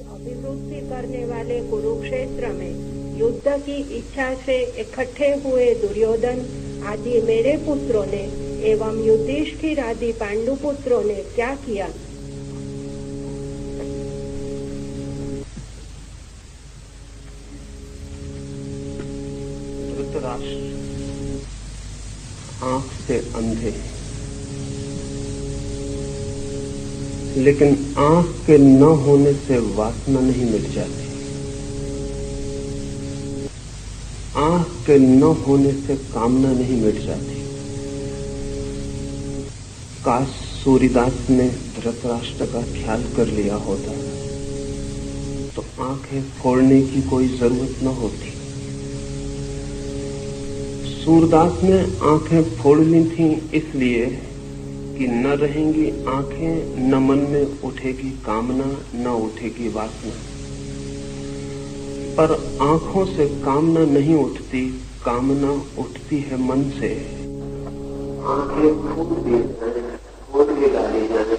अभिवृद्धि करने वाले कुरुक्षेत्र में युद्ध की इच्छा से इकट्ठे हुए दुर्योधन आदि मेरे पुत्रों ने एवं युधिष्ठिर आदि पांडु पुत्रों ने क्या किया? धृतराष्ट्र आंख से अंधे, लेकिन आंख के न होने से वासना नहीं मिट जाती। आंख के न होने से कामना नहीं मिट जाती। काश सूर्यदास ने धृतराष्ट्र का ख्याल कर लिया होता तो आंखें फोड़ने की कोई जरूरत न होती। सूरदास ने आंखें फोड़ ली थी इसलिए कि न रहेंगी आंखें, न मन में उठेगी कामना, न उठेगी वासना। पर आंखों से कामना नहीं उठती, कामना उठती है मन से। आंखें फोड़ भी डाली जाए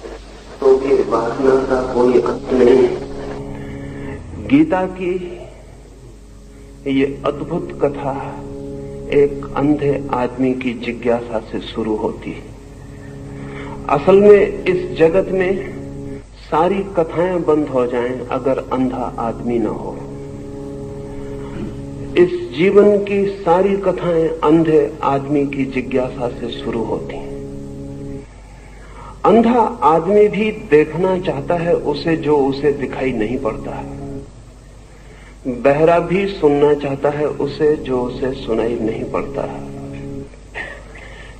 तो भी वासना का कोई अंत नहीं। गीता की ये अद्भुत कथा एक अंधे आदमी की जिज्ञासा से शुरू होती है। असल में इस जगत में सारी कथाएं बंद हो जाएं अगर अंधा आदमी न हो। इस जीवन की सारी कथाएं अंधे आदमी की जिज्ञासा से शुरू होती हैं। अंधा आदमी भी देखना चाहता है उसे जो उसे दिखाई नहीं पड़ता है। बहरा भी सुनना चाहता है उसे जो उसे सुनाई नहीं पड़ता है।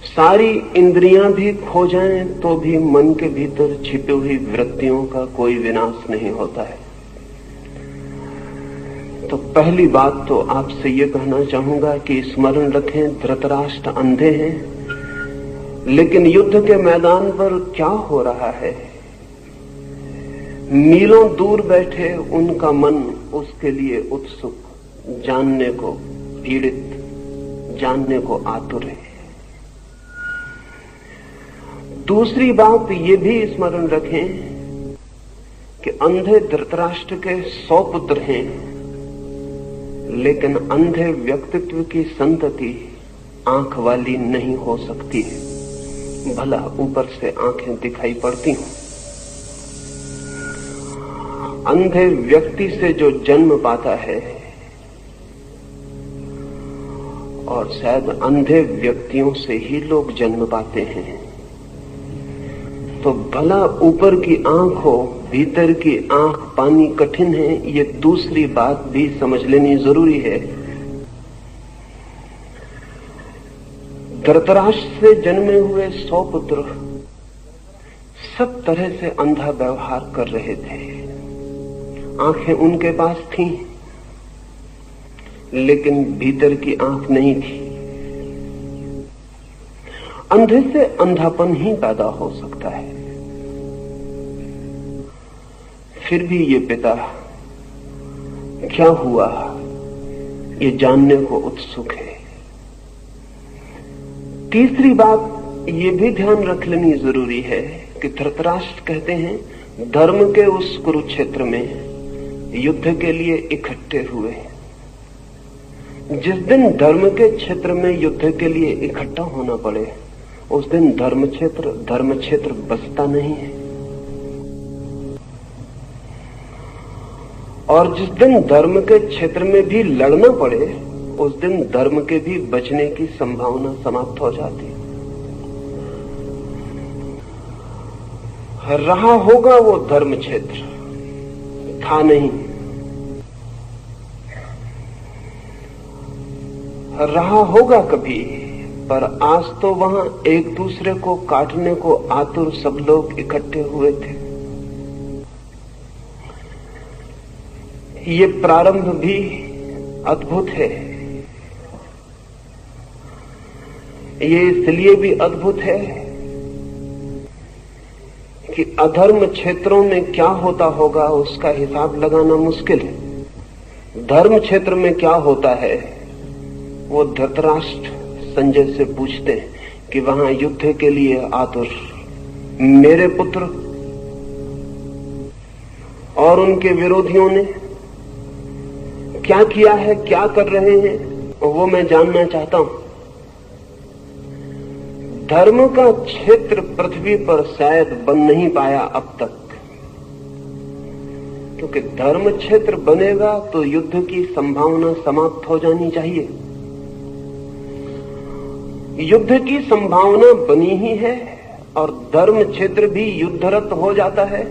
सारी इंद्रियां भी खो जाएं तो भी मन के भीतर छिपी हुई वृत्तियों का कोई विनाश नहीं होता है। तो पहली बात तो आपसे ये कहना चाहूंगा कि स्मरण रखें, धृतराष्ट्र अंधे हैं, लेकिन युद्ध के मैदान पर क्या हो रहा है, मीलों दूर बैठे उनका मन उसके लिए उत्सुक, जानने को पीड़ित, जानने को आतुर है। दूसरी बात ये भी स्मरण रखें कि अंधे धृतराष्ट्र के 100 पुत्र हैं, लेकिन अंधे व्यक्तित्व की संतति आंख वाली नहीं हो सकती है। भला ऊपर से आंखें दिखाई पड़ती हों। अंधे व्यक्ति से जो जन्म पाता है, और शायद अंधे व्यक्तियों से ही लोग जन्म पाते हैं, तो भला ऊपर की आंख हो, भीतर की आंख पानी कठिन है, ये दूसरी बात भी समझ लेनी जरूरी है। धृतराष्ट्र से जन्मे हुए 100 पुत्र सब तरह से अंधा व्यवहार कर रहे थे। आंखें उनके पास थीं, लेकिन भीतर की आंख नहीं थी। अंधे से अंधापन ही पैदा हो सकता है। फिर भी ये पिता क्या हुआ ये जानने को उत्सुक है। तीसरी बात ये भी ध्यान रख लेनी जरूरी है कि धृतराष्ट्र कहते हैं धर्म के उस कुरुक्षेत्र में युद्ध के लिए इकट्ठे हुए। जिस दिन धर्म के क्षेत्र में युद्ध के लिए इकट्ठा होना पड़े, उस दिन धर्म क्षेत्र बचता नहीं है। और जिस दिन धर्म के क्षेत्र में भी लड़ना पड़े, उस दिन धर्म के भी बचने की संभावना समाप्त हो जाती है। रहा होगा वो धर्म क्षेत्र, था नहीं। रहा होगा कभी, पर आज तो वहां एक दूसरे को काटने को आतुर सब लोग इकट्ठे हुए थे। ये प्रारंभ भी अद्भुत है। ये इसलिए भी अद्भुत है कि अधर्म क्षेत्रों में क्या होता होगा उसका हिसाब लगाना मुश्किल है। धर्म क्षेत्र में क्या होता है वो धृतराष्ट्र संजय से पूछते हैं कि वहां युद्ध के लिए आतुर मेरे पुत्र और उनके विरोधियों ने क्या किया है, क्या कर रहे हैं, वो मैं जानना चाहता हूं। धर्म का क्षेत्र पृथ्वी पर शायद बन नहीं पाया अब तक, क्योंकि धर्म क्षेत्र बनेगा तो युद्ध की संभावना समाप्त हो जानी चाहिए। युद्ध की संभावना बनी ही है और धर्म क्षेत्र भी युद्धरत हो जाता है,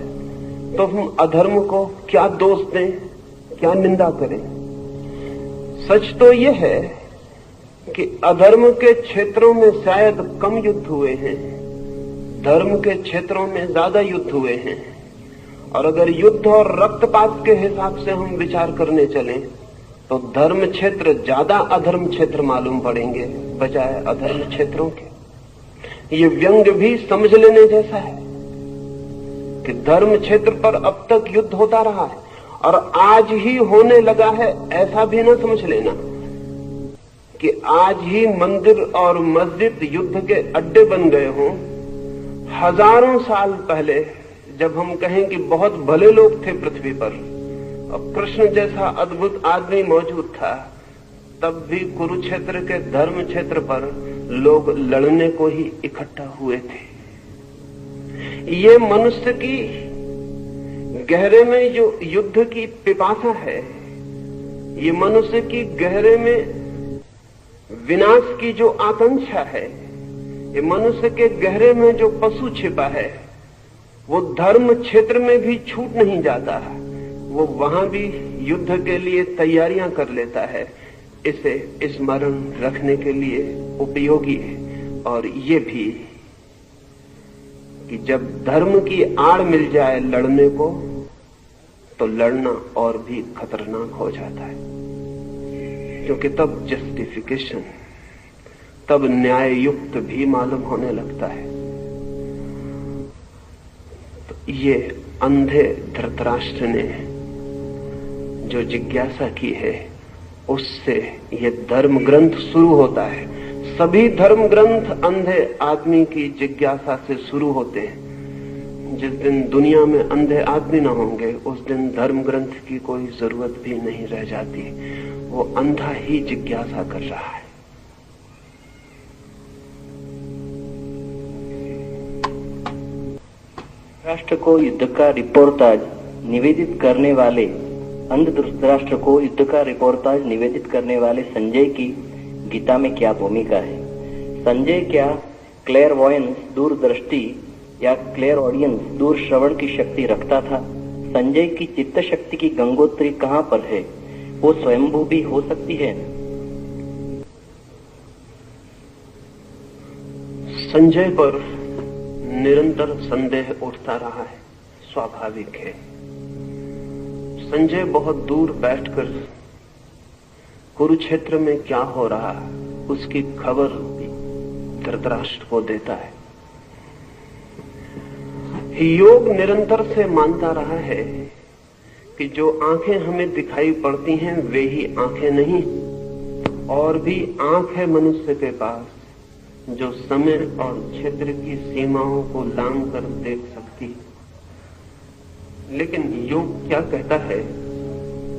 तो हम अधर्म को क्या दोष दें, क्या निंदा करें। सच तो यह है कि अधर्म के क्षेत्रों में शायद कम युद्ध हुए हैं, धर्म के क्षेत्रों में ज्यादा युद्ध हुए हैं। और अगर युद्ध और रक्तपात के हिसाब से हम विचार करने चलें तो धर्म क्षेत्र ज्यादा अधर्म क्षेत्र मालूम पड़ेंगे बजाय अधर्म क्षेत्रों के। ये व्यंग्य भी समझ लेने जैसा है कि धर्म क्षेत्र पर अब तक युद्ध होता रहा है और आज ही होने लगा है, ऐसा भी ना समझ लेना कि आज ही मंदिर और मस्जिद युद्ध के अड्डे बन गए हों। हजारों साल पहले जब हम कहें कि बहुत भले लोग थे पृथ्वी पर और कृष्ण जैसा अद्भुत आदमी मौजूद था, तब भी कुरुक्षेत्र के धर्म क्षेत्र पर लोग लड़ने को ही इकट्ठा हुए थे। ये मनुष्य की गहरे में जो युद्ध की पिपासा है, ये मनुष्य की गहरे में विनाश की जो आकांक्षा है, ये मनुष्य के गहरे में जो पशु छिपा है, वो धर्म क्षेत्र में भी छूट नहीं जाता, वो वहां भी युद्ध के लिए तैयारियां कर लेता है। इसे स्मरण रखने के लिए उपयोगी है। और ये भी कि जब धर्म की आड़ मिल जाए लड़ने को, तो लड़ना और भी खतरनाक हो जाता है, क्योंकि तब जस्टिफिकेशन, तब न्याय युक्त भी मालूम होने लगता है। तो ये अंधे धृतराष्ट्र ने जो जिज्ञासा की है, उससे ये धर्म ग्रंथ शुरू होता है। सभी धर्म ग्रंथ अंधे आदमी की जिज्ञासा से शुरू होते हैं। जिस दिन दुनिया में अंधे आदमी न होंगे, उस दिन धर्म ग्रंथ की कोई जरूरत भी नहीं रह जाती। वो अंधा ही जिज्ञासा कर रहा है। राष्ट्र को युद्ध का रिपोर्टाज निवेदित करने वाले अंध धृतराष्ट्र को युद्ध का रिपोर्टाज निवेदित करने वाले संजय की गीता में क्या भूमिका है? संजय क्या क्लेयरवॉयंस, दूरदृष्टि या क्लेयर ऑडियंस, दूर श्रवण की शक्ति रखता था? संजय की चित्त शक्ति की गंगोत्री कहाँ पर है? वो स्वयंभू भी हो सकती है? संजय पर निरंतर संदेह उठता रहा है, स्वाभाविक है। संजय बहुत दूर बैठकर कुरुक्षेत्र में क्या हो रहा है उसकी खबर धृतराष्ट्र को देता है। योग निरंतर से मानता रहा है कि जो आंखें हमें दिखाई पड़ती हैं वे ही आंखें नहीं, और भी आंख है मनुष्य के पास जो समय और क्षेत्र की सीमाओं को लांघ कर देख सकती है। लेकिन योग क्या कहता है,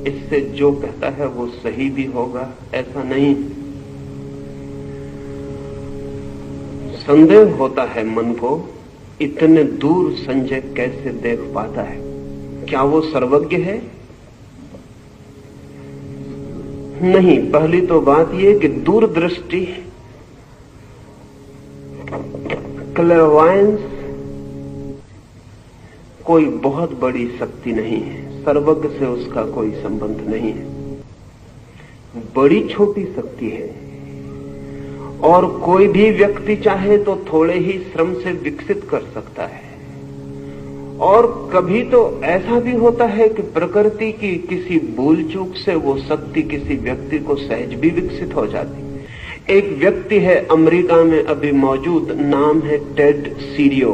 इससे जो कहता है वो सही भी होगा ऐसा नहीं। संदेह होता है मन को, इतने दूर संजय कैसे देख पाता है? क्या वो सर्वज्ञ है? नहीं। पहली तो बात यह कि दूरदृष्टि, क्लेयरवॉयंस कोई बहुत बड़ी शक्ति नहीं है, सर्वज्ञ से उसका कोई संबंध नहीं है। बड़ी छोटी शक्ति है और कोई भी व्यक्ति चाहे तो थोड़े ही श्रम से विकसित कर सकता है। और कभी तो ऐसा भी होता है कि प्रकृति की किसी भूल चूक से वो शक्ति किसी व्यक्ति को सहज भी विकसित हो जाती। एक व्यक्ति है अमेरिका में अभी मौजूद, नाम है टेड सीरियो।